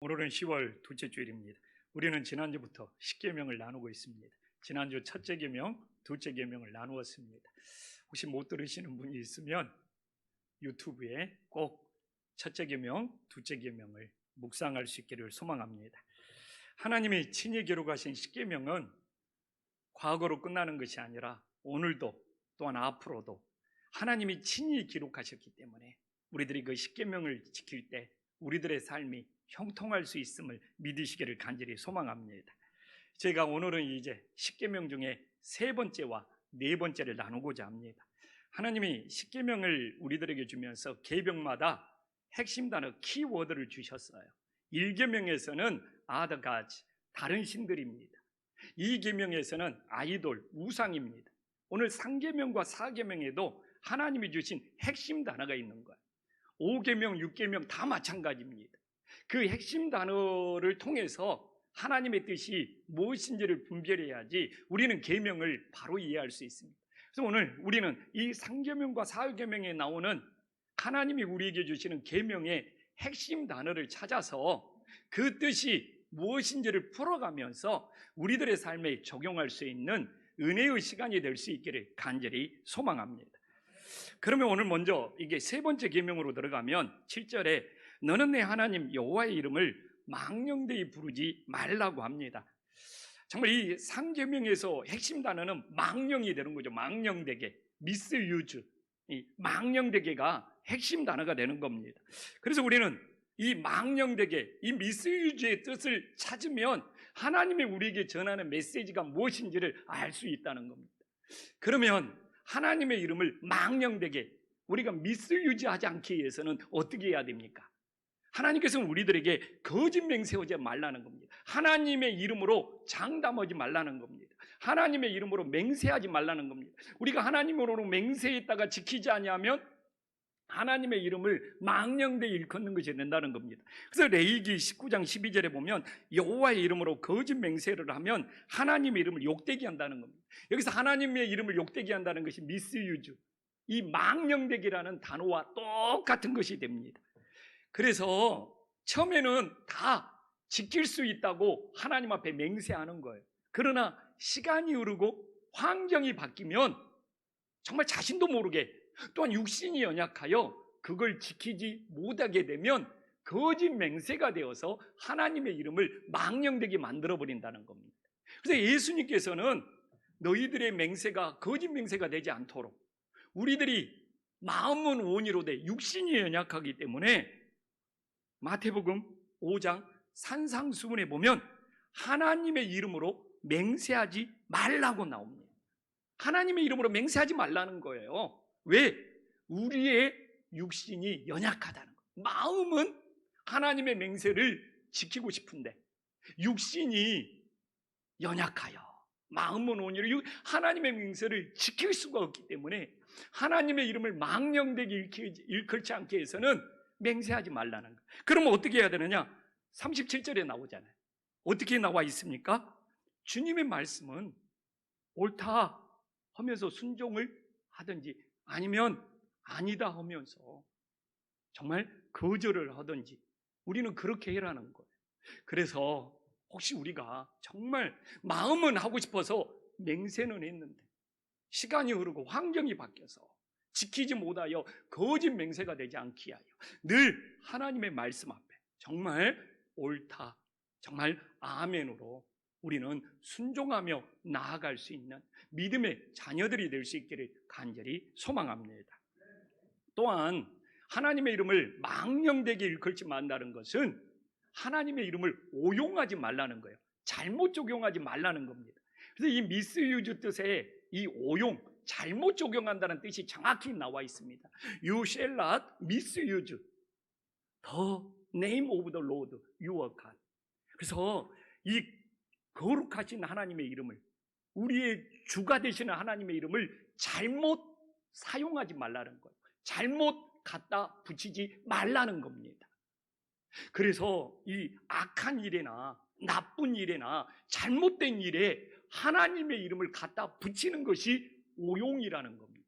오늘은 10월 둘째 주일입니다. 우리는 지난주부터 십계명을 나누고 있습니다. 지난주 첫째 계명, 둘째 계명을 나누었습니다. 혹시 못 들으시는 분이 있으면 유튜브에 꼭 첫째 계명, 둘째 계명을 묵상할 수 있기를 소망합니다. 하나님이 친히 기록하신 십계명은 과거로 끝나는 것이 아니라 오늘도 또한 앞으로도 하나님이 친히 기록하셨기 때문에 우리들이 그 십계명을 지킬 때 우리들의 삶이 형통할 수 있음을 믿으시기를 간절히 소망합니다. 제가 오늘은 이제 십계명 중에 세 번째와 네 번째를 나누고자 합니다. 하나님이 십계명을 우리들에게 주면서 계명마다 핵심 단어 키워드를 주셨어요. 1계명에서는 other gods, 다른 신들입니다. 2계명에서는 아이돌, 우상입니다. 오늘 3계명과 4계명에도 하나님이 주신 핵심 단어가 있는 거예요. 5계명, 6계명 다 마찬가지입니다. 그 핵심 단어를 통해서 하나님의 뜻이 무엇인지를 분별해야지 우리는 계명을 바로 이해할 수 있습니다. 그래서 오늘 우리는 이 3계명과 4계명에 나오는 하나님이 우리에게 주시는 계명의 핵심 단어를 찾아서 그 뜻이 무엇인지를 풀어가면서 우리들의 삶에 적용할 수 있는 은혜의 시간이 될 수 있기를 간절히 소망합니다. 그러면 오늘 먼저 이게 세 번째 계명으로 들어가면 7절에 너는 내 하나님 여호와의 이름을 망령되이 부르지 말라고 합니다. 정말 이 3계명에서 핵심 단어는 망령이 되는 거죠. 망령되게, 미스유즈, 이 망령되게가 핵심 단어가 되는 겁니다. 그래서 우리는 이 망령되게, 이 미스유즈의 뜻을 찾으면 하나님이 우리에게 전하는 메시지가 무엇인지를 알 수 있다는 겁니다. 그러면 하나님의 이름을 망령되게 우리가 미스유즈하지 않기 위해서는 어떻게 해야 됩니까? 하나님께서는 우리들에게 거짓 맹세하지 말라는 겁니다. 하나님의 이름으로 장담하지 말라는 겁니다. 하나님의 이름으로 맹세하지 말라는 겁니다. 우리가 하나님으로 맹세했다가 지키지 아니하면 하나님의 이름을 망령되이 일컫는 것이 된다는 겁니다. 그래서 레위기 19장 12절에 보면 여호와의 이름으로 거짓 맹세를 하면 하나님의 이름을 욕되게 한다는 겁니다. 여기서 하나님의 이름을 욕되게 한다는 것이 미스유즈, 이 망령되기라는 단어와 똑같은 것이 됩니다. 그래서 처음에는 다 지킬 수 있다고 하나님 앞에 맹세하는 거예요. 그러나 시간이 흐르고 환경이 바뀌면 정말 자신도 모르게 또한 육신이 연약하여 그걸 지키지 못하게 되면 거짓 맹세가 되어서 하나님의 이름을 망령되게 만들어버린다는 겁니다. 그래서 예수님께서는 너희들의 맹세가 거짓 맹세가 되지 않도록 우리들이 마음은 온이로되 육신이 연약하기 때문에 마태복음 5장 산상수훈에 보면 하나님의 이름으로 맹세하지 말라고 나옵니다. 하나님의 이름으로 맹세하지 말라는 거예요. 왜? 우리의 육신이 연약하다는 거예요. 마음은 하나님의 맹세를 지키고 싶은데 육신이 연약하여 마음은 온유로 하나님의 맹세를 지킬 수가 없기 때문에 하나님의 이름을 망령되게 일컬지 않게 해서는 맹세하지 말라는 거예요. 그러면 어떻게 해야 되느냐? 37절에 나오잖아요. 어떻게 나와 있습니까? 주님의 말씀은 옳다 하면서 순종을 하든지 아니면 아니다 하면서 정말 거절을 하든지 우리는 그렇게 해라는 거예요. 그래서 혹시 우리가 정말 마음은 하고 싶어서 맹세는 했는데 시간이 흐르고 환경이 바뀌어서 지키지 못하여 거짓 맹세가 되지 않게 하여 늘 하나님의 말씀 앞에 정말 옳다, 정말 아멘으로 우리는 순종하며 나아갈 수 있는 믿음의 자녀들이 될 수 있기를 간절히 소망합니다. 또한 하나님의 이름을 망령되게 일컬지 말라는 것은 하나님의 이름을 오용하지 말라는 거예요. 잘못 적용하지 말라는 겁니다. 그래서 이 미스유즈 뜻에 이 오용, 잘못 적용한다는 뜻이 정확히 나와 있습니다. You shall not misuse the name of the Lord your God. 그래서 이 거룩하신 하나님의 이름을, 우리의 주가 되시는 하나님의 이름을 잘못 사용하지 말라는 거예요. 잘못 갖다 붙이지 말라는 겁니다. 그래서 이 악한 일에나 나쁜 일에나 잘못된 일에 하나님의 이름을 갖다 붙이는 것이 오용이라는 겁니다.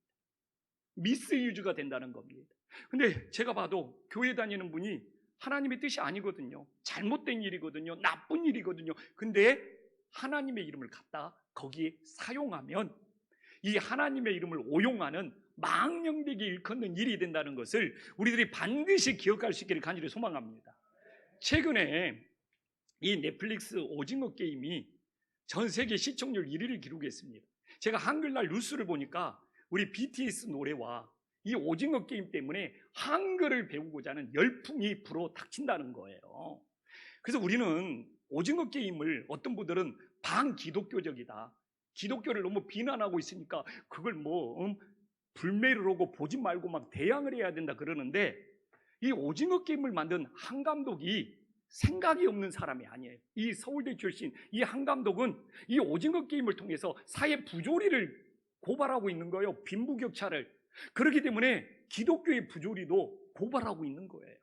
미스유즈가 된다는 겁니다. 근데 제가 봐도 교회 다니는 분이 하나님의 뜻이 아니거든요. 잘못된 일이거든요. 나쁜 일이거든요. 근데 하나님의 이름을 갖다 거기에 사용하면 이 하나님의 이름을 오용하는 망령되게 일컫는 일이 된다는 것을 우리들이 반드시 기억할 수 있기를 간절히 소망합니다. 최근에 이 넷플릭스 오징어 게임이 전 세계 시청률 1위를 기록했습니다. 제가 한글날 뉴스를 보니까 우리 BTS 노래와 이 오징어 게임 때문에 한글을 배우고자 하는 열풍이 불어닥친다는 거예요. 그래서 우리는 오징어 게임을 어떤 분들은 반기독교적이다, 기독교를 너무 비난하고 있으니까 그걸 불매를 하고 보지 말고 막 대항을 해야 된다 그러는데, 이 오징어 게임을 만든 한 감독이 생각이 없는 사람이 아니에요. 이 서울대 출신 이 한 감독은 이 오징어 게임을 통해서 사회 부조리를 고발하고 있는 거예요. 빈부격차를. 그렇기 때문에 기독교의 부조리도 고발하고 있는 거예요.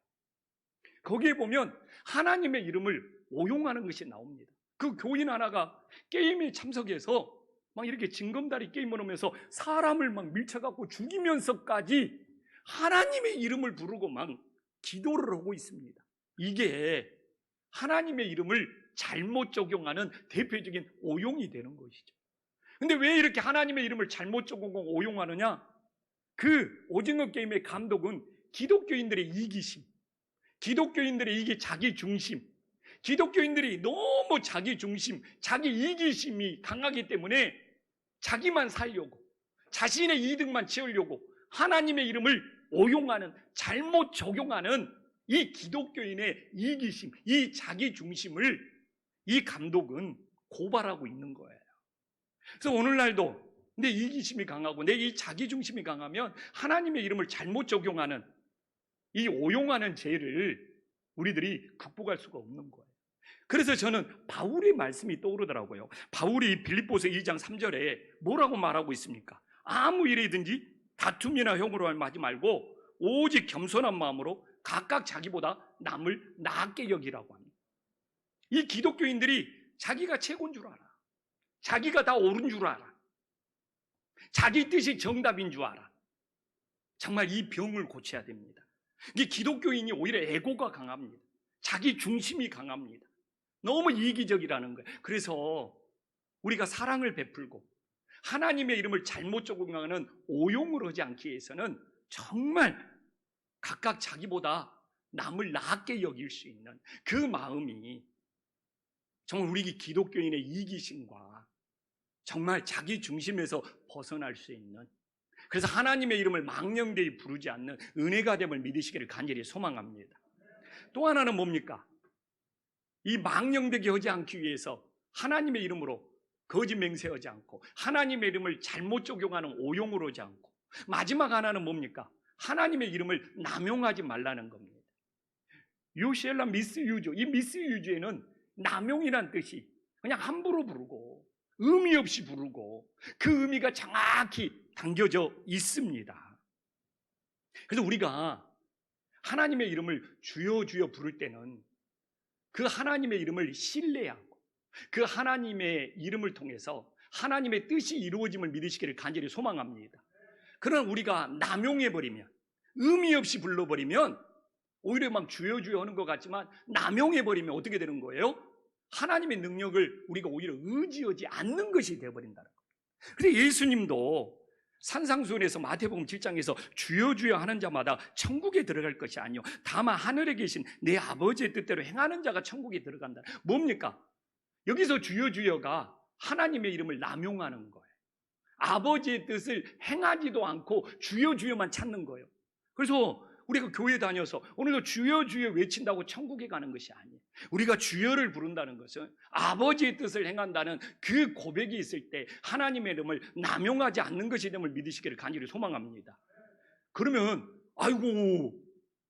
거기에 보면 하나님의 이름을 오용하는 것이 나옵니다. 그 교인 하나가 게임에 참석해서 막 이렇게 징검다리 게임을 하면서 사람을 막 밀쳐갖고 죽이면서까지 하나님의 이름을 부르고 막 기도를 하고 있습니다. 이게 하나님의 이름을 잘못 적용하는 대표적인 오용이 되는 것이죠. 근데 왜 이렇게 하나님의 이름을 잘못 적용하고 오용하느냐? 그 오징어 게임의 감독은 기독교인들의 이기심, 기독교인들의 이게 자기 중심, 기독교인들이 너무 자기 중심, 자기 이기심이 강하기 때문에 자기만 살려고, 자신의 이득만 채우려고 하나님의 이름을 오용하는, 잘못 적용하는 이 기독교인의 이기심, 이 자기 중심을 이 감독은 고발하고 있는 거예요. 그래서 오늘날도 내 이기심이 강하고 내 이 자기 중심이 강하면 하나님의 이름을 잘못 적용하는 이 오용하는 죄를 우리들이 극복할 수가 없는 거예요. 그래서 저는 바울의 말씀이 떠오르더라고요. 바울이 빌립보서 2장 3절에 뭐라고 말하고 있습니까? 아무 일이든지 다툼이나 형으로 하지 말고 오직 겸손한 마음으로 각각 자기보다 남을 나게 여기라고 합니다. 이 기독교인들이 자기가 최고인 줄 알아. 자기가 다 옳은 줄 알아. 자기 뜻이 정답인 줄 알아. 정말 이 병을 고쳐야 됩니다. 이 기독교인이 오히려 에고가 강합니다. 자기 중심이 강합니다. 너무 이기적이라는 거예요. 그래서 우리가 사랑을 베풀고 하나님의 이름을 잘못 적용하는 오용을 하지 않기 위해서는 정말 각각 자기보다 남을 낫게 여길 수 있는 그 마음이 정말 우리 기독교인의 이기심과 정말 자기 중심에서 벗어날 수 있는, 그래서 하나님의 이름을 망령되이 부르지 않는 은혜가 됨을 믿으시기를 간절히 소망합니다. 또 하나는 뭡니까? 이 망령되게 하지 않기 위해서 하나님의 이름으로 거짓 맹세하지 않고 하나님의 이름을 잘못 적용하는 오용으로 하지 않고, 마지막 하나는 뭡니까? 하나님의 이름을 남용하지 말라는 겁니다. 유시엘라 미스유주, 이 미스유주에는 남용이란 뜻이 그냥 함부로 부르고 의미 없이 부르고 그 의미가 정확히 담겨져 있습니다. 그래서 우리가 하나님의 이름을 주여 주여 부를 때는 그 하나님의 이름을 신뢰하고 그 하나님의 이름을 통해서 하나님의 뜻이 이루어짐을 믿으시기를 간절히 소망합니다. 그러나 우리가 남용해버리면, 의미 없이 불러버리면 오히려 막 주여 주여 하는 것 같지만 남용해버리면 어떻게 되는 거예요? 하나님의 능력을 우리가 오히려 의지하지 않는 것이 되어버린다는 거예요. 그래서 예수님도 산상수훈에서 마태복음 7장에서 주여 주여 하는 자마다 천국에 들어갈 것이 아니요 다만 하늘에 계신 내 아버지의 뜻대로 행하는 자가 천국에 들어간다. 뭡니까? 여기서 주여 주여가 하나님의 이름을 남용하는 거예요. 아버지의 뜻을 행하지도 않고 주여 주여만 찾는 거예요. 그래서 우리가 교회 다녀서 오늘도 주여 주여 외친다고 천국에 가는 것이 아니에요. 우리가 주여를 부른다는 것은 아버지의 뜻을 행한다는 그 고백이 있을 때 하나님의 이름을 남용하지 않는 것이 됨을 믿으시기를 간절히 소망합니다. 그러면 아이고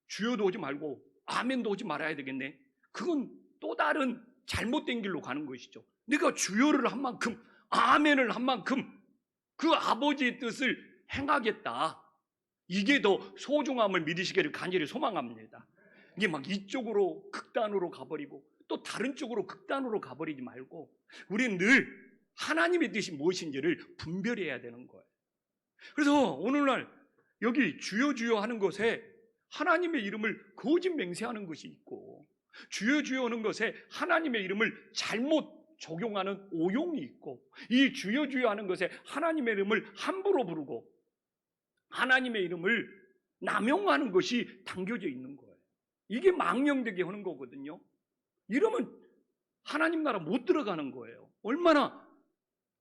주여도 오지 말고 아멘도 오지 말아야 되겠네. 그건 또 다른 잘못된 길로 가는 것이죠. 내가 주여를 한 만큼 아멘을 한 만큼 그 아버지의 뜻을 행하겠다. 이게 더 소중함을 믿으시기를 간절히 소망합니다. 이게 막 이쪽으로 극단으로 가버리고 또 다른 쪽으로 극단으로 가버리지 말고 우리는 늘 하나님의 뜻이 무엇인지를 분별해야 되는 거예요. 그래서 오늘날 여기 주여 주여 하는 것에 하나님의 이름을 거짓 맹세하는 것이 있고, 주여 주여 하는 것에 하나님의 이름을 잘못 적용하는 오용이 있고, 이 주여 주여 하는 것에 하나님의 이름을 함부로 부르고 하나님의 이름을 남용하는 것이 담겨져 있는 거예요. 이게 망령되게 하는 거거든요. 이러면 하나님 나라 못 들어가는 거예요. 얼마나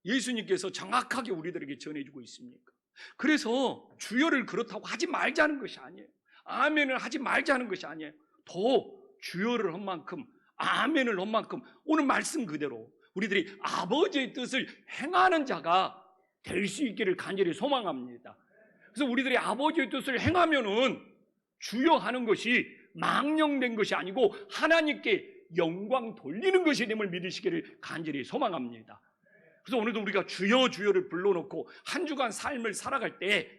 예수님께서 정확하게 우리들에게 전해주고 있습니까? 그래서 주여를 그렇다고 하지 말자는 것이 아니에요. 아멘을 하지 말자는 것이 아니에요. 더 주여를 한 만큼, 아멘을 한 만큼 오늘 말씀 그대로 우리들이 아버지의 뜻을 행하는 자가 될 수 있기를 간절히 소망합니다. 그래서 우리들이 아버지의 뜻을 행하면은 주여 하는 것이 망령된 것이 아니고 하나님께 영광 돌리는 것이 됨을 믿으시기를 간절히 소망합니다. 그래서 오늘도 우리가 주여 주여를 불러놓고 한 주간 삶을 살아갈 때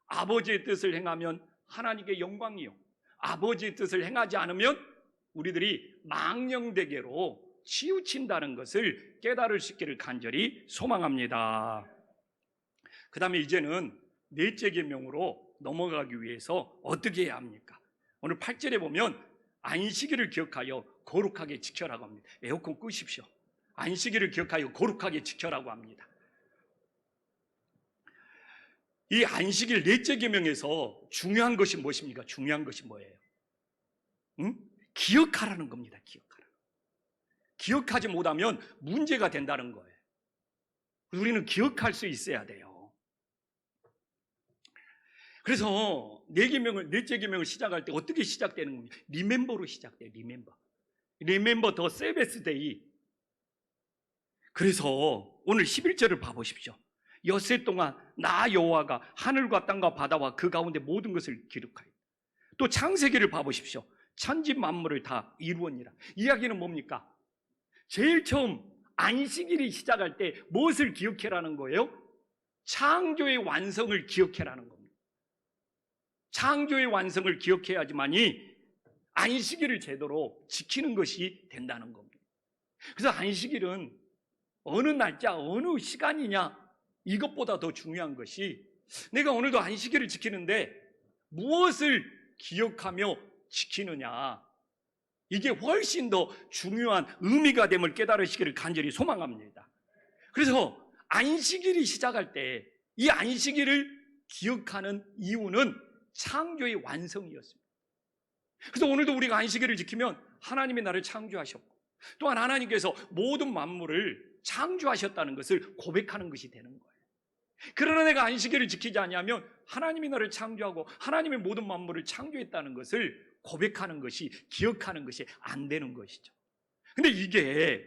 아버지의 뜻을 행하면 하나님께 영광이요, 아버지의 뜻을 행하지 않으면 우리들이 망령되게로 치우친다는 것을 깨달을 수 있기를 간절히 소망합니다. 그 다음에 이제는 넷째 계명으로 넘어가기 위해서 어떻게 해야 합니까? 오늘 8절에 보면 안식일을 기억하여 거룩하게 지켜라고 합니다. 에어컨 끄십시오. 안식일을 기억하여 거룩하게 지켜라고 합니다. 이 안식일 넷째 계명에서 중요한 것이 무엇입니까? 중요한 것이 뭐예요? 기억하라는 겁니다. 기억하라. 기억하지 못하면 문제가 된다는 거예요. 우리는 기억할 수 있어야 돼요. 그래서 넷째 계명을 시작할 때 어떻게 시작되는 겁니까? 리멤버로 시작돼요. 리멤버 더 세베스 데이. 그래서 오늘 11절을 봐보십시오. 엿새 동안 나 여호와가 하늘과 땅과 바다와 그 가운데 모든 것을 기록하여. 또 창세기를 봐보십시오. 천지 만물을 다 이루었니라. 이야기는 뭡니까? 제일 처음 안식일이 시작할 때 무엇을 기억해라는 거예요? 창조의 완성을 기억해라는 겁니다. 창조의 완성을 기억해야지만이 안식일을 제대로 지키는 것이 된다는 겁니다. 그래서 안식일은 어느 날짜, 어느 시간이냐, 이것보다 더 중요한 것이 내가 오늘도 안식일을 지키는데 무엇을 기억하며 지키느냐, 이게 훨씬 더 중요한 의미가 됨을 깨달으시기를 간절히 소망합니다. 그래서 안식일이 시작할 때 이 안식일을 기억하는 이유는 창조의 완성이었습니다. 그래서 오늘도 우리가 안식일을 지키면 하나님이 나를 창조하셨고 또한 하나님께서 모든 만물을 창조하셨다는 것을 고백하는 것이 되는 거예요. 그러나 내가 안식일을 지키지 않으면 하나님이 나를 창조하고 하나님의 모든 만물을 창조했다는 것을 고백하는 것이, 기억하는 것이 안 되는 것이죠. 근데 이게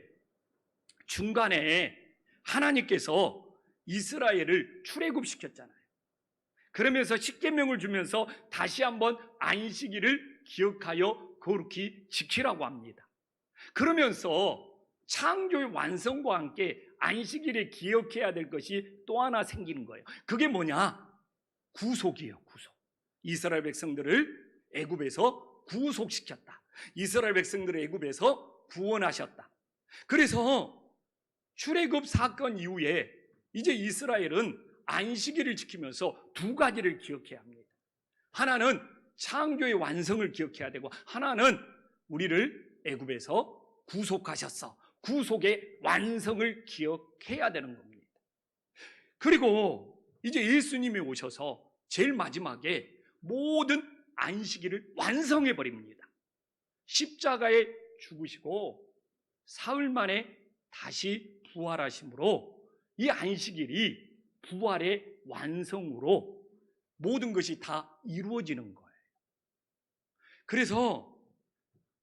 중간에 하나님께서 이스라엘을 출애굽시켰잖아요. 그러면서 십계명을 주면서 다시 한번 안식일을 기억하여 거룩히 지키라고 합니다. 그러면서 창조의 완성과 함께 안식일에 기억해야 될 것이 또 하나 생기는 거예요. 그게 뭐냐? 구속이에요. 구속. 이스라엘 백성들을 애굽에서 구속시켰다. 이스라엘 백성들을 애굽에서 구원하셨다. 그래서 출애굽 사건 이후에 이제 이스라엘은 안식일을 지키면서 두 가지를 기억해야 합니다. 하나는 창조의 완성을 기억해야 되고, 하나는 우리를 애굽에서 구속하셨어. 구속의 완성을 기억해야 되는 겁니다. 그리고 이제 예수님이 오셔서 제일 마지막에 모든 안식일을 완성해 버립니다. 십자가에 죽으시고 사흘 만에 다시 부활하심으로 이 안식일이 부활의 완성으로 모든 것이 다 이루어지는 거예요. 그래서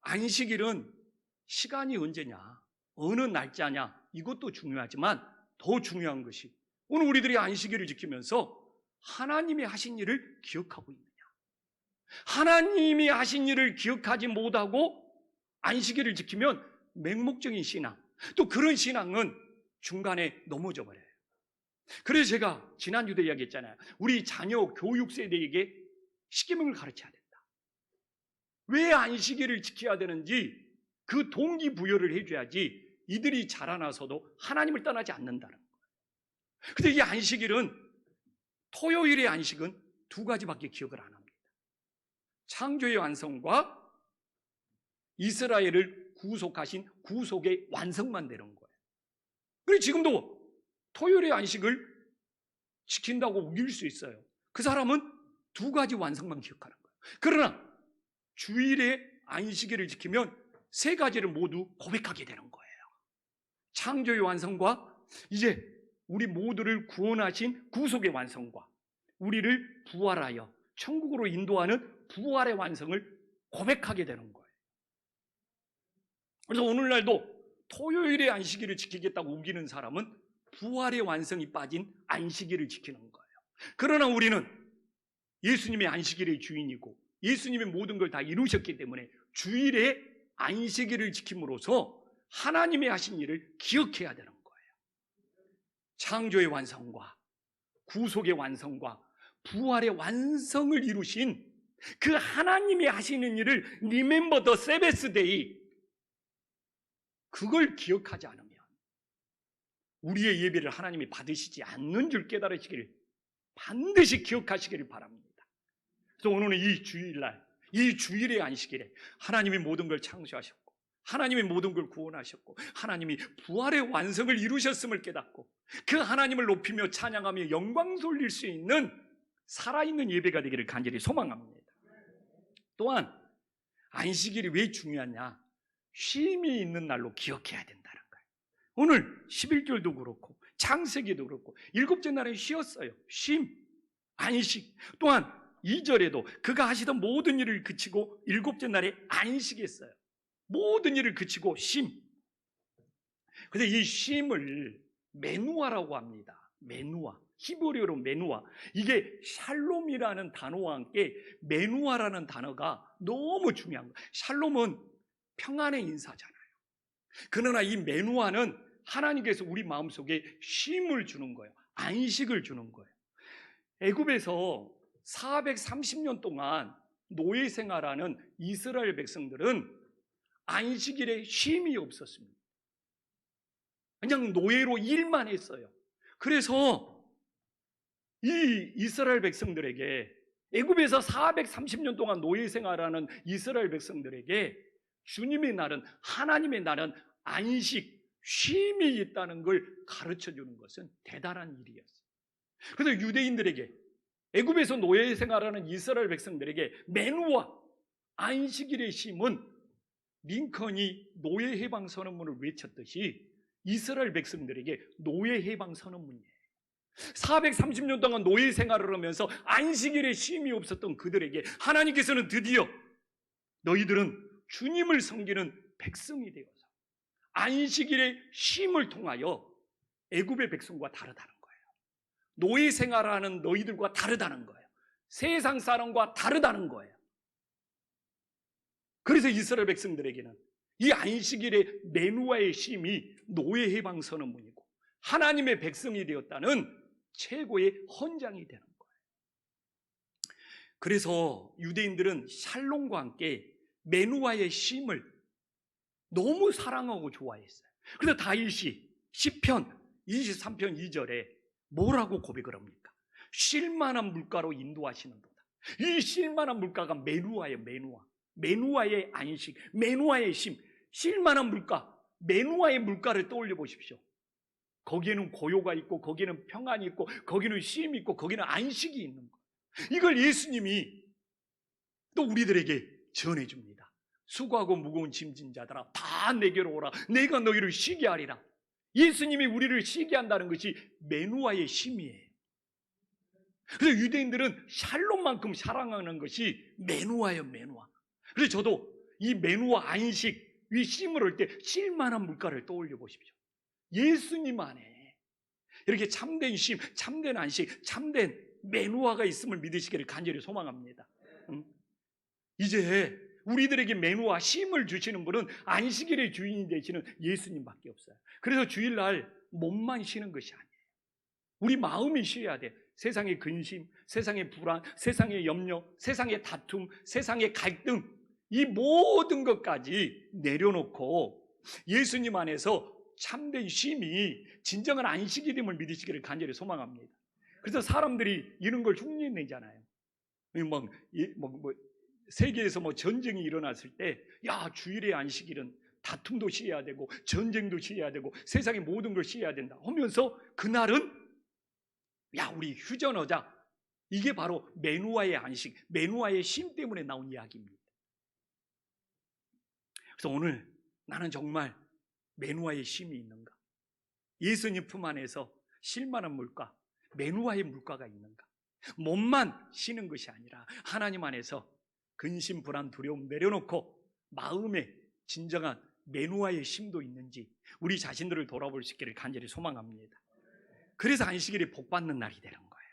안식일은 시간이 언제냐, 어느 날짜냐, 이것도 중요하지만 더 중요한 것이 오늘 우리들이 안식일을 지키면서 하나님이 하신 일을 기억하고 있느냐. 하나님이 하신 일을 기억하지 못하고 안식일을 지키면 맹목적인 신앙, 또 그런 신앙은 중간에 넘어져 버려요. 그래서 제가 지난주도 이야기했잖아요. 우리 자녀 교육 세대에게 십계명을 가르쳐야 된다. 왜 안식일을 지켜야 되는지 그 동기부여를 해줘야지 이들이 자라나서도 하나님을 떠나지 않는다는 거예요. 근데 이 안식일은, 토요일의 안식은 두 가지밖에 기억을 안 합니다. 창조의 완성과 이스라엘을 구속하신 구속의 완성만 되는 거예요. 그리고 지금도 토요일의 안식을 지킨다고 우길 수 있어요. 그 사람은 두 가지 완성만 기억하는 거예요. 그러나 주일의 안식일을 지키면 세 가지를 모두 고백하게 되는 거예요. 창조의 완성과 이제 우리 모두를 구원하신 구속의 완성과 우리를 부활하여 천국으로 인도하는 부활의 완성을 고백하게 되는 거예요. 그래서 오늘날도 토요일의 안식일을 지키겠다고 우기는 사람은 부활의 완성이 빠진 안식일을 지키는 거예요. 그러나 우리는 예수님의 안식일의 주인이고 예수님의 모든 걸 다 이루셨기 때문에 주일의 안식일을 지킴으로써 하나님의 하신 일을 기억해야 되는 거예요. 창조의 완성과 구속의 완성과 부활의 완성을 이루신 그 하나님이 하시는 일을 Remember the Sabbath Day, 그걸 기억하지 않으면 우리의 예배를 하나님이 받으시지 않는 줄 깨달으시기를 반드시 기억하시기를 바랍니다. 그래서 오늘은 이 주일날, 이 주일의 안식일에 하나님이 모든 걸 창조하셨고 하나님이 모든 걸 구원하셨고 하나님이 부활의 완성을 이루셨음을 깨닫고 그 하나님을 높이며 찬양하며 영광 돌릴 수 있는 살아있는 예배가 되기를 간절히 소망합니다. 또한 안식일이 왜 중요하냐? 쉼이 있는 날로 기억해야 된다는 거예요. 오늘 11절도 그렇고 창세기도 그렇고 일곱째 날에 쉬었어요. 쉼, 안식. 또한 2절에도 그가 하시던 모든 일을 그치고 일곱째 날에 안식했어요. 모든 일을 그치고 쉼. 그래서 이 쉼을 메누아라고 합니다. 메누아. 히브리어로 메누아. 이게 샬롬이라는 단어와 함께 메누아라는 단어가 너무 중요한 거예요. 샬롬은 평안의 인사잖아요. 그러나 이 메누아는 하나님께서 우리 마음속에 쉼을 주는 거예요. 안식을 주는 거예요. 애굽에서 430년 동안 노예 생활하는 이스라엘 백성들은 안식일에 쉼이 없었습니다. 그냥 노예로 일만 했어요. 그래서 이 이스라엘 백성들에게, 애굽에서 430년 동안 노예 생활하는 이스라엘 백성들에게 주님의 날은, 하나님의 날은 안식, 쉼이 있다는 걸 가르쳐주는 것은 대단한 일이었어요. 그래서 유대인들에게, 애굽에서 노예 생활하는 이스라엘 백성들에게 메누아, 안식일의 쉼은 링컨이 노예 해방 선언문을 외쳤듯이 이스라엘 백성들에게 노예 해방 선언문이에요. 430년 동안 노예 생활을 하면서 안식일에 쉼이 없었던 그들에게 하나님께서는 드디어 너희들은 주님을 섬기는 백성이 되어서 안식일의 쉼을 통하여 애굽의 백성과 다르다는 거예요. 노예 생활하는 너희들과 다르다는 거예요. 세상 사람과 다르다는 거예요. 그래서 이스라엘 백성들에게는 이 안식일의 메누아의 쉼이 노예 해방 선언문이고 하나님의 백성이 되었다는 최고의 헌장이 되는 거예요. 그래서 유대인들은 샬롬과 함께 메누아의 쉼을 너무 사랑하고 좋아했어요. 그래서 다윗이 시편 23편 2절에 뭐라고 고백을 합니까? 쉴만한 물가로 인도하시는도다. 이 쉴만한 물가가 메누아예요. 메누아의 안식, 메누아의 쉼. 쉴만한 물가, 메누아의 물가를 떠올려 보십시오. 거기에는 고요가 있고 거기에는 평안이 있고 거기는 쉼이 있고 거기는 안식이 있는 거예요. 이걸 예수님이 또 우리들에게 전해줍니다. 수고하고 무거운 짐진 자들아 다 내게로 오라. 내가 너희를 쉬게 하리라. 예수님이 우리를 쉬게 한다는 것이 메누아의 쉼이에요. 그래서 유대인들은 샬롬만큼 사랑하는 것이 메누아예요. 메누아. 그래서 저도 이 메누아 안식, 이 쉼을 할 때 쉴만한 물가를 떠올려 보십시오. 예수님 안에 이렇게 참된 쉼, 참된 안식, 참된 메누아가 있음을 믿으시기를 간절히 소망합니다. 이제 우리들에게 메누아, 쉼을 주시는 분은 안식일의 주인이 되시는 예수님밖에 없어요. 그래서 주일날 몸만 쉬는 것이 아니에요. 우리 마음이 쉬어야 돼요. 세상의 근심, 세상의 불안, 세상의 염려, 세상의 다툼, 세상의 갈등, 이 모든 것까지 내려놓고 예수님 안에서 참된 쉼이 진정한 안식이 됨을 믿으시기를 간절히 소망합니다. 그래서 사람들이 이런 걸 흉내내잖아요. 세계에서 뭐 전쟁이 일어났을 때, 야, 주일의 안식일은 다툼도 쉬어야 되고 전쟁도 쉬어야 되고 세상의 모든 걸 쉬어야 된다 하면서 그날은 야, 우리 휴전하자. 이게 바로 메누아의 안식, 메누아의 쉼 때문에 나온 이야기입니다. 그래서 오늘 나는 정말 메누아의 쉼이 있는가? 예수님 품 안에서 쉴 만한 물가, 메누아의 물가가 있는가? 몸만 쉬는 것이 아니라 하나님 안에서 근심, 불안, 두려움 내려놓고 마음에 진정한 메누아의 쉼도 있는지 우리 자신들을 돌아볼 수 있기를 간절히 소망합니다. 그래서 안식일이 복받는 날이 되는 거예요.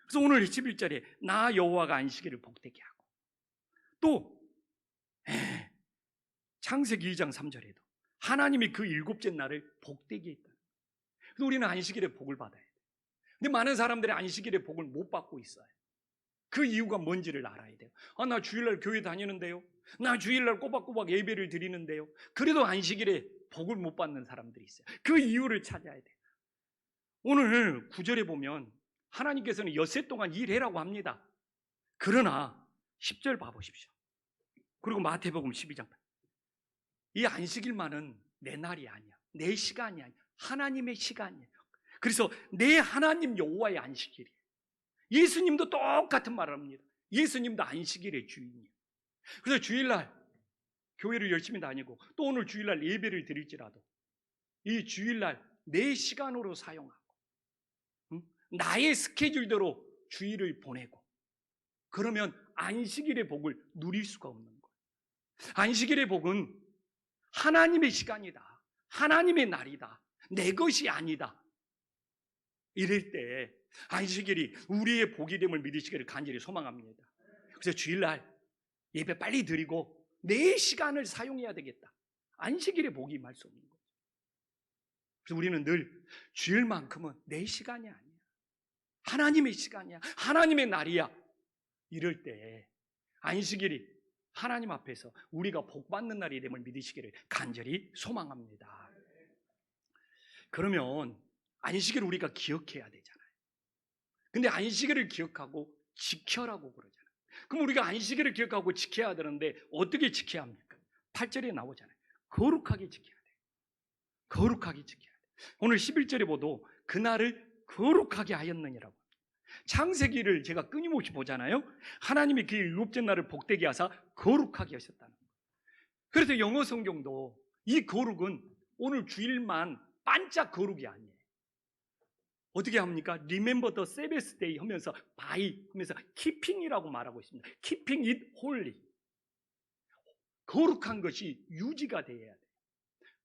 그래서 오늘 11절에 나 여호와가 안식일을 복되게 하고, 또 창세기 2장 3절에도 하나님이 그 일곱째 날을 복되게 했다. 그래서 우리는 안식일의 복을 받아야 돼요. 근데 많은 사람들이 안식일의 복을 못 받고 있어요. 그 이유가 뭔지를 알아야 돼요. 나 주일날 교회 다니는데요, 나 주일날 꼬박꼬박 예배를 드리는데요, 그래도 안식일에 복을 못 받는 사람들이 있어요. 그 이유를 찾아야 돼요. 오늘 9절에 보면 하나님께서는 엿새 동안 일해라고 합니다. 그러나 10절 봐보십시오. 그리고 마태복음 12장, 이 안식일만은 내 날이 아니야, 내 시간이 아니야, 하나님의 시간이에요. 그래서 내 하나님 여호와의 안식일이에요. 예수님도 똑같은 말을 합니다. 예수님도 안식일의 주인이에요. 그래서 주일날 교회를 열심히 다니고 또 오늘 주일날 예배를 드릴지라도 이 주일날 내 시간으로 사용하고, 나의 스케줄대로 주일을 보내고, 그러면 안식일의 복을 누릴 수가 없는 거예요. 안식일의 복은 하나님의 시간이다, 하나님의 날이다, 내 것이 아니다. 이럴 때 안식일이 우리의 복이 됨을 믿으시기를 간절히 소망합니다. 그래서 주일날 예배 빨리 드리고 내 시간을 사용해야 되겠다. 안식일의 복이 임할 수 없는 거죠. 그래서 우리는 늘 주일만큼은 내 시간이 아니야, 하나님의 시간이야, 하나님의 날이야. 이럴 때 안식일이 하나님 앞에서 우리가 복받는 날이 됨을 믿으시기를 간절히 소망합니다. 그러면 안식일을 우리가 기억해야 되잖아요. 근데 안식일을 기억하고 지켜라고 그러잖아요. 그럼 우리가 안식일을 기억하고 지켜야 되는데 어떻게 지켜야 합니까? 8절에 나오잖아요. 거룩하게 지켜야 돼요. 거룩하게 지켜야 돼요. 오늘 11절에 보도 그날을 거룩하게 하였느니라고. 창세기를 제가 끊임없이 보잖아요. 하나님이 그 일곱째 날을 복되게 하사 거룩하게 하셨다는 거예요. 그래서 영어 성경도 이 거룩은 오늘 주일만 반짝 거룩이 아니에요. 어떻게 합니까? Remember the Sabbath day 하면서 by 하면서 keeping이라고 말하고 있습니다. Keeping it holy. 거룩한 것이 유지가 돼야 돼요.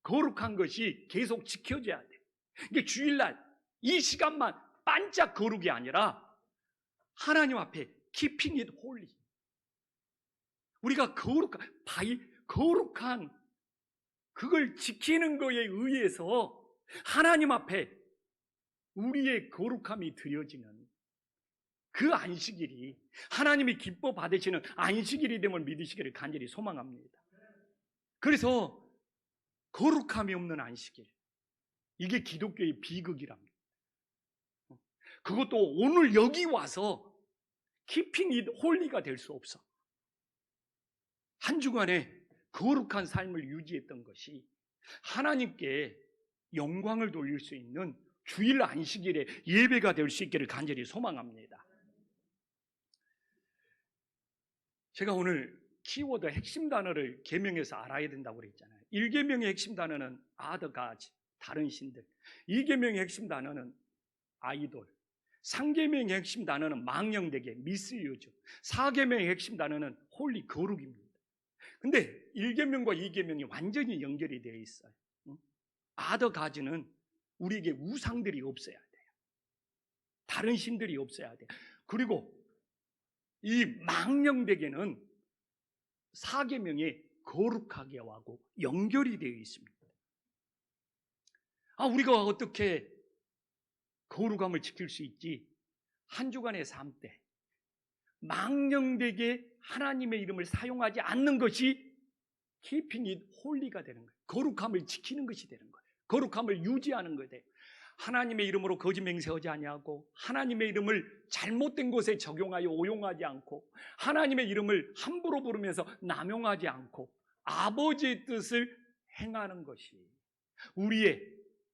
거룩한 것이 계속 지켜져야 돼요. 그러니까 주일날 이 시간만 반짝 거룩이 아니라 하나님 앞에 keeping it holy. 우리가 거룩한 그걸 지키는 거에 의해서 하나님 앞에 우리의 거룩함이 드려지는 그 안식일이 하나님이 기뻐 받으시는 안식일이 됨을 믿으시기를 간절히 소망합니다. 그래서 거룩함이 없는 안식일, 이게 기독교의 비극이랍니다. 그것도 오늘 여기 와서 keeping it holy가 될 수 없어. 한 주간에 거룩한 삶을 유지했던 것이 하나님께 영광을 돌릴 수 있는 주일 안식일의 예배가 될 수 있기를 간절히 소망합니다. 제가 오늘 키워드 핵심 단어를 계명에서 알아야 된다고 그랬잖아요. 1계명의 핵심 단어는 other gods, 다른 신들. 2계명의 핵심 단어는 아이돌. 3계명의 핵심 단어는 망령되게, misuse. 4계명의 핵심 단어는 홀리, 거룩입니다. 근데 1계명과 2계명이 완전히 연결이 되어 있어요. other gods는 우리에게 우상들이 없어야 돼요. 다른 신들이 없어야 돼요. 그리고 이 망령되게는 4계명에 거룩하게 하고 연결이 되어 있습니다. 우리가 어떻게 거룩함을 지킬 수 있지? 한 주간의 삶 때 망령되게 하나님의 이름을 사용하지 않는 것이 keeping it holy가 되는 거예요. 거룩함을 지키는 것이 되는 거예요. 거룩함을 유지하는 거예요. 하나님의 이름으로 거짓 맹세하지 아니하고 하나님의 이름을 잘못된 곳에 적용하여 오용하지 않고 하나님의 이름을 함부로 부르면서 남용하지 않고 아버지의 뜻을 행하는 것이 우리의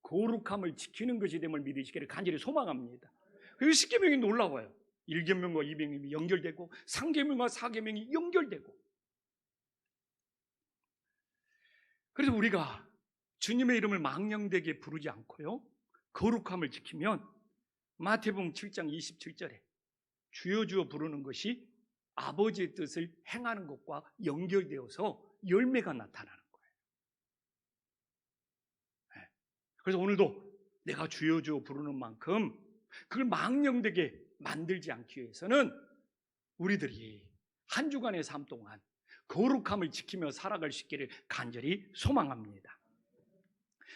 거룩함을 지키는 것이 됨을 믿으시기를 간절히 소망합니다. 그리고 십계명이 놀라워요. 1계명과 2계명이 연결되고 3계명과 4계명이 연결되고, 그래서 우리가 주님의 이름을 망령되게 부르지 않고요 거룩함을 지키면 마태복음 7장 27절에 주여 주여 부르는 것이 아버지의 뜻을 행하는 것과 연결되어서 열매가 나타나는 거예요. 그래서 오늘도 내가 주여 주여 부르는 만큼 그걸 망령되게 만들지 않기 위해서는 우리들이 한 주간의 삶 동안 거룩함을 지키며 살아갈 수 있기를 간절히 소망합니다.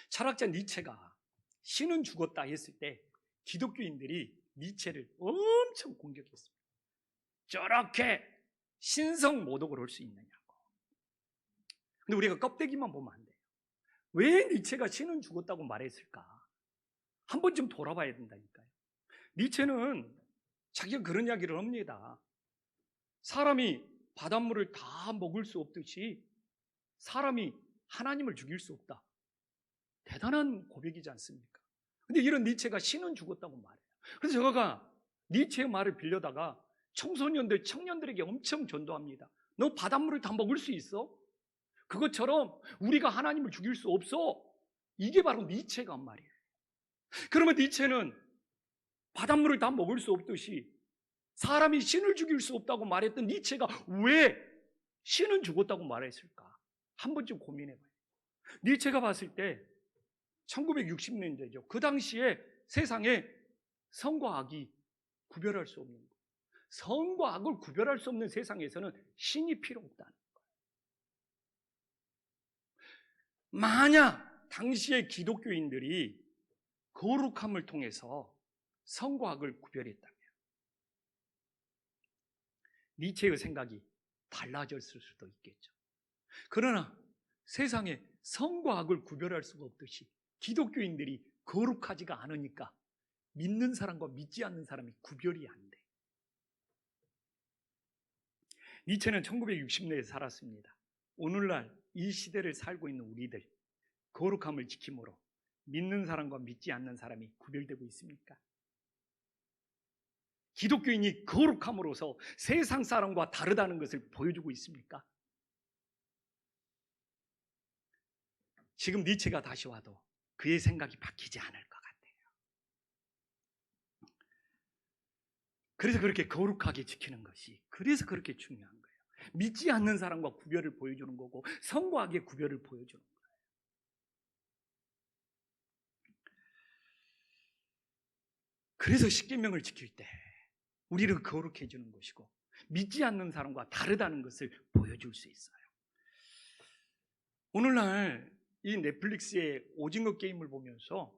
철학자 니체가 신은 죽었다 했을 때 기독교인들이 니체를 엄청 공격했습니다. 저렇게 신성 모독을 할 수 있느냐고. 근데 우리가 껍데기만 보면 안 돼요. 왜 니체가 신은 죽었다고 말했을까? 한 번쯤 돌아봐야 된다니까요. 니체는 자기가 그런 이야기를 합니다. 사람이 바닷물을 다 먹을 수 없듯이 사람이 하나님을 죽일 수 없다. 대단한 고백이지 않습니까? 근데 이런 니체가 신은 죽었다고 말해요. 그래서 제가 니체의 말을 빌려다가 청소년들, 청년들에게 엄청 전도합니다. 너 바닷물을 다 먹을 수 있어? 그것처럼 우리가 하나님을 죽일 수 없어. 이게 바로 니체가 한 말이에요. 그러면 니체는 바닷물을 다 먹을 수 없듯이 사람이 신을 죽일 수 없다고 말했던 니체가 왜 신은 죽었다고 말했을까? 한 번쯤 고민해봐요. 니체가 봤을 때 1960년대죠. 그 당시에 세상에 선과 악이 구별할 수 없는 거예요. 선과 악을 구별할 수 없는 세상에서는 신이 필요 없다는 거예요. 만약 당시의 기독교인들이 거룩함을 통해서 선과 악을 구별했다면 니체의 생각이 달라졌을 수도 있겠죠. 그러나 세상에 선과 악을 구별할 수가 없듯이 기독교인들이 거룩하지가 않으니까 믿는 사람과 믿지 않는 사람이 구별이 안 돼. 니체는 1960년대에 살았습니다. 오늘날 이 시대를 살고 있는 우리들 거룩함을 지킴으로 믿는 사람과 믿지 않는 사람이 구별되고 있습니까? 기독교인이 거룩함으로써 세상 사람과 다르다는 것을 보여주고 있습니까? 지금 니체가 다시 와도 그의 생각이 바뀌지 않을 것 같아요. 그래서 그렇게 거룩하게 지키는 것이 그래서 그렇게 중요한 거예요. 믿지 않는 사람과 구별을 보여주는 거고 선과 악의 구별을 보여주는 거예요. 그래서 십계명을 지킬 때 우리를 거룩해지는 것이고 믿지 않는 사람과 다르다는 것을 보여줄 수 있어요. 오늘날 이 넷플릭스의 오징어 게임을 보면서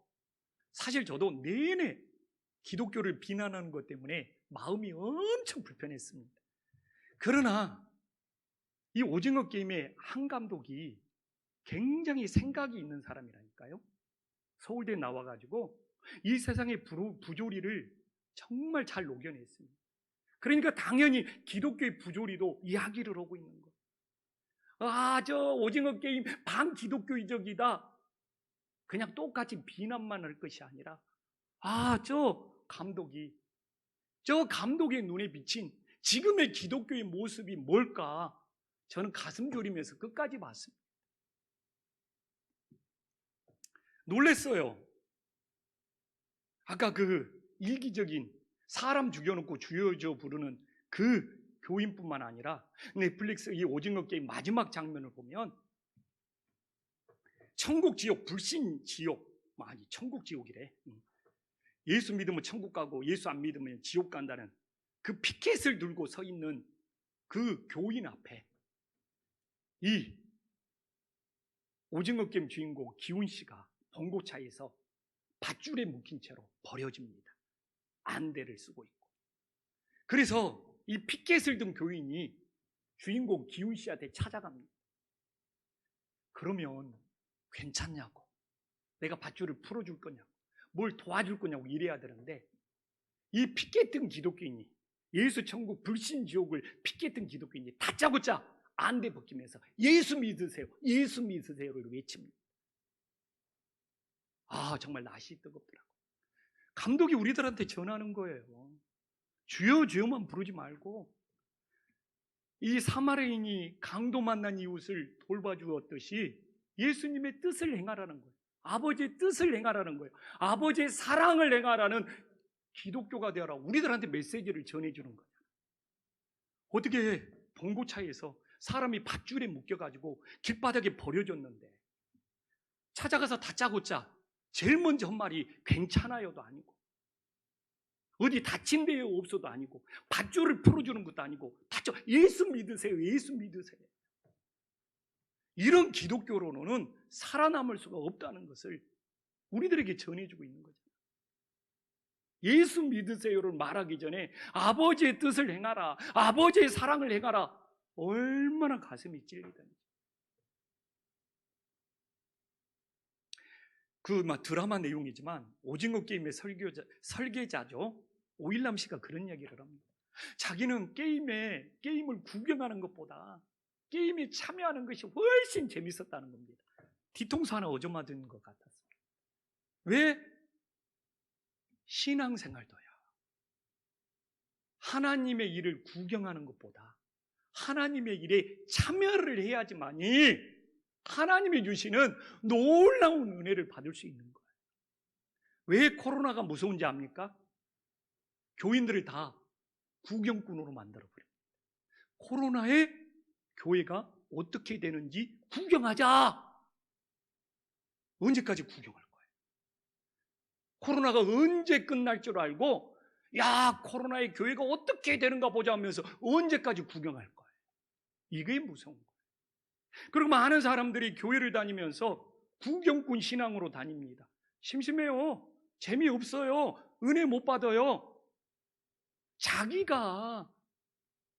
사실 저도 내내 기독교를 비난하는 것 때문에 마음이 엄청 불편했습니다. 그러나 이 오징어 게임의 한 감독이 굉장히 생각이 있는 사람이라니까요. 서울대에 나와가지고 이 세상의 부조리를 정말 잘 녹여냈습니다. 그러니까 당연히 기독교의 부조리도 이야기를 하고 있는 거예요. 아, 저 오징어 게임 반기독교적이다. 그냥 똑같이 비난만 할 것이 아니라 저 감독의 눈에 비친 지금의 기독교의 모습이 뭘까? 저는 가슴 졸이면서 끝까지 봤습니다. 놀랬어요. 아까 그 일기적인 사람 죽여놓고 주여져 부르는 그 교인뿐만 아니라 넷플릭스 이 오징어 게임 마지막 장면을 보면 천국 지옥, 불신 지옥, 아니 천국 지옥이래. 예수 믿으면 천국 가고 예수 안 믿으면 지옥 간다는 그 피켓을 들고 서 있는 그 교인 앞에 이 오징어 게임 주인공 기훈 씨가 봉고차에서 밧줄에 묶인 채로 버려집니다. 안대를 쓰고 있고. 그래서 이 피켓을 든 교인이 주인공 기훈 씨한테 찾아갑니다. 그러면 괜찮냐고, 내가 밧줄을 풀어줄 거냐고, 뭘 도와줄 거냐고 이래야 되는데, 이 피켓든 기독교인이, 예수 천국 불신 지옥을 피켓든 기독교인이 다짜고짜 안대 벗기면서 예수 믿으세요, 예수 믿으세요를 외칩니다. 정말 낯이 뜨겁더라고요. 감독이 우리들한테 전하는 거예요. 주여 주여만 부르지 말고, 이 사마리아인이 강도 만난 이웃을 돌봐주었듯이 예수님의 뜻을 행하라는 거예요. 아버지의 뜻을 행하라는 거예요. 아버지의 사랑을 행하라는 기독교가 되어라. 우리들한테 메시지를 전해주는 거예요. 어떻게 봉고차에서 사람이 밧줄에 묶여가지고 길바닥에 버려졌는데 찾아가서 다짜고짜 제일 먼저 한 말이 괜찮아요도 아니고, 어디 다친 데 없어도 아니고, 밧줄을 풀어주는 것도 아니고, 예수 믿으세요, 예수 믿으세요. 이런 기독교로는 살아남을 수가 없다는 것을 우리들에게 전해주고 있는 거죠. 예수 믿으세요를 말하기 전에 아버지의 뜻을 행하라, 아버지의 사랑을 행하라. 얼마나 가슴이 찔리던지. 드라마 내용이지만 오징어 게임의 설계자죠, 오일남 씨가 그런 이야기를 합니다. 자기는 게임을 구경하는 것보다 게임에 참여하는 것이 훨씬 재밌었다는 겁니다. 뒤통수 하나 얻어맞은 것 같았어요. 왜? 신앙생활도요, 하나님의 일을 구경하는 것보다 하나님의 일에 참여를 해야지만이 하나님이 주시는 놀라운 은혜를 받을 수 있는 거예요. 왜 코로나가 무서운지 압니까? 교인들을 다 구경꾼으로 만들어버려요. 코로나에 교회가 어떻게 되는지 구경하자. 언제까지 구경할 거예요? 코로나가 언제 끝날 줄 알고, 코로나에 교회가 어떻게 되는가 보자 하면서 언제까지 구경할 거예요? 이게 무서운 거예요. 그리고 많은 사람들이 교회를 다니면서 구경꾼 신앙으로 다닙니다. 심심해요, 재미없어요, 은혜 못 받아요. 자기가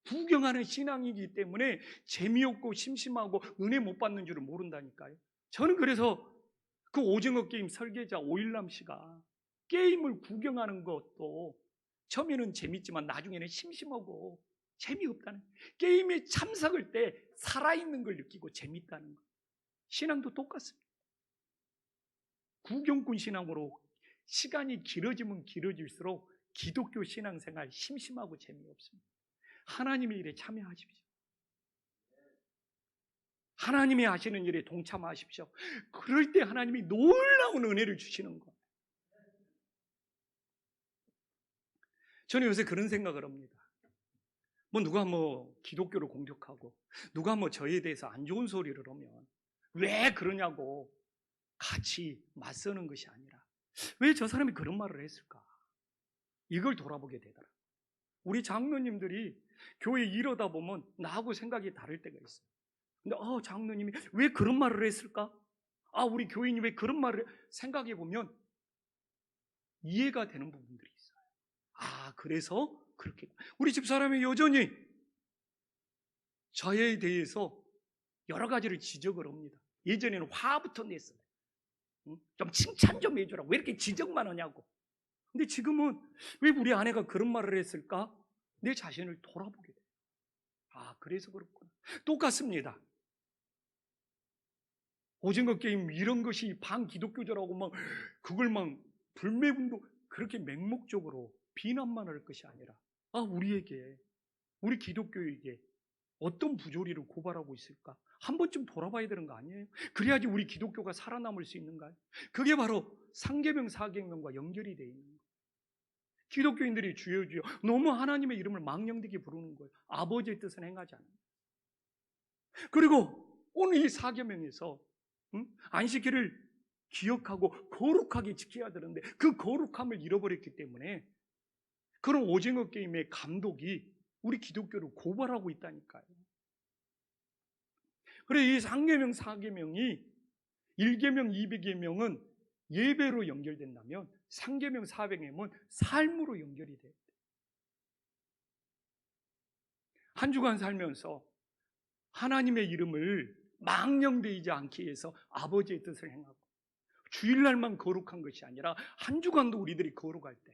구경하는 신앙이기 때문에 재미없고 심심하고 은혜 못 받는 줄을 모른다니까요. 저는 그래서 그 오징어 게임 설계자 오일남 씨가 게임을 구경하는 것도 처음에는 재밌지만 나중에는 심심하고 재미없다는, 게임에 참석할 때 살아있는 걸 느끼고 재밌다는 거. 신앙도 똑같습니다. 구경꾼 신앙으로 시간이 길어지면 길어질수록 기독교 신앙생활 심심하고 재미없습니다. 하나님의 일에 참여하십시오. 하나님이 하시는 일에 동참하십시오. 그럴 때 하나님이 놀라운 은혜를 주시는 거예요. 저는 요새 그런 생각을 합니다. 누가 기독교를 공격하고 누가 저에 대해서 안 좋은 소리를 하면 왜 그러냐고 같이 맞서는 것이 아니라, 왜 저 사람이 그런 말을 했을까? 이걸 돌아보게 되더라. 우리 장로님들이 교회 이러다 보면 나하고 생각이 다를 때가 있어요. 근데 장로님이 왜 그런 말을 했을까? 우리 교인이 왜 그런 말을, 생각해 보면 이해가 되는 부분들이 있어요. 그래서 그렇게. 우리 집사람이 여전히 저에 대해서 여러 가지를 지적을 합니다. 예전에는 화부터 냈어요. 좀 칭찬 좀 해주라고, 왜 이렇게 지적만 하냐고. 근데 지금은 왜 우리 아내가 그런 말을 했을까? 내 자신을 돌아보게 돼요. 그래서 그렇구나. 똑같습니다. 오징어 게임 이런 것이 반기독교자라고 그걸 불매운동 그렇게 맹목적으로 비난만 할 것이 아니라, 우리에게, 우리 기독교에게 어떤 부조리를 고발하고 있을까? 한 번쯤 돌아봐야 되는 거 아니에요? 그래야지 우리 기독교가 살아남을 수 있는가요? 그게 바로 상계명, 사계명과 연결이 되어 있는 거예요. 기독교인들이 주여 주여 너무 하나님의 이름을 망령되게 부르는 거예요. 아버지의 뜻은 행하지 않아요. 그리고 오늘 이 사계명에서 안식일을 기억하고 거룩하게 지켜야 되는데 그 거룩함을 잃어버렸기 때문에 그런 오징어 게임의 감독이 우리 기독교를 고발하고 있다니까요. 그래, 이 상계명, 사계명이 1계명, 2계명은 예배로 연결된다면 상계명, 사계명은 삶으로 연결이 돼요. 한 주간 살면서 하나님의 이름을 망령되지 않게 해서 아버지의 뜻을 행하고, 주일날만 거룩한 것이 아니라 한 주간도 우리들이 거룩할 때,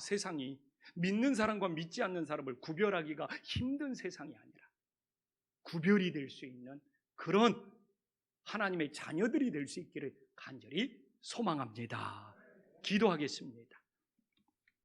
세상이 믿는 사람과 믿지 않는 사람을 구별하기가 힘든 세상이 아니라 구별이 될 수 있는 그런 하나님의 자녀들이 될 수 있기를 간절히 소망합니다. 기도하겠습니다.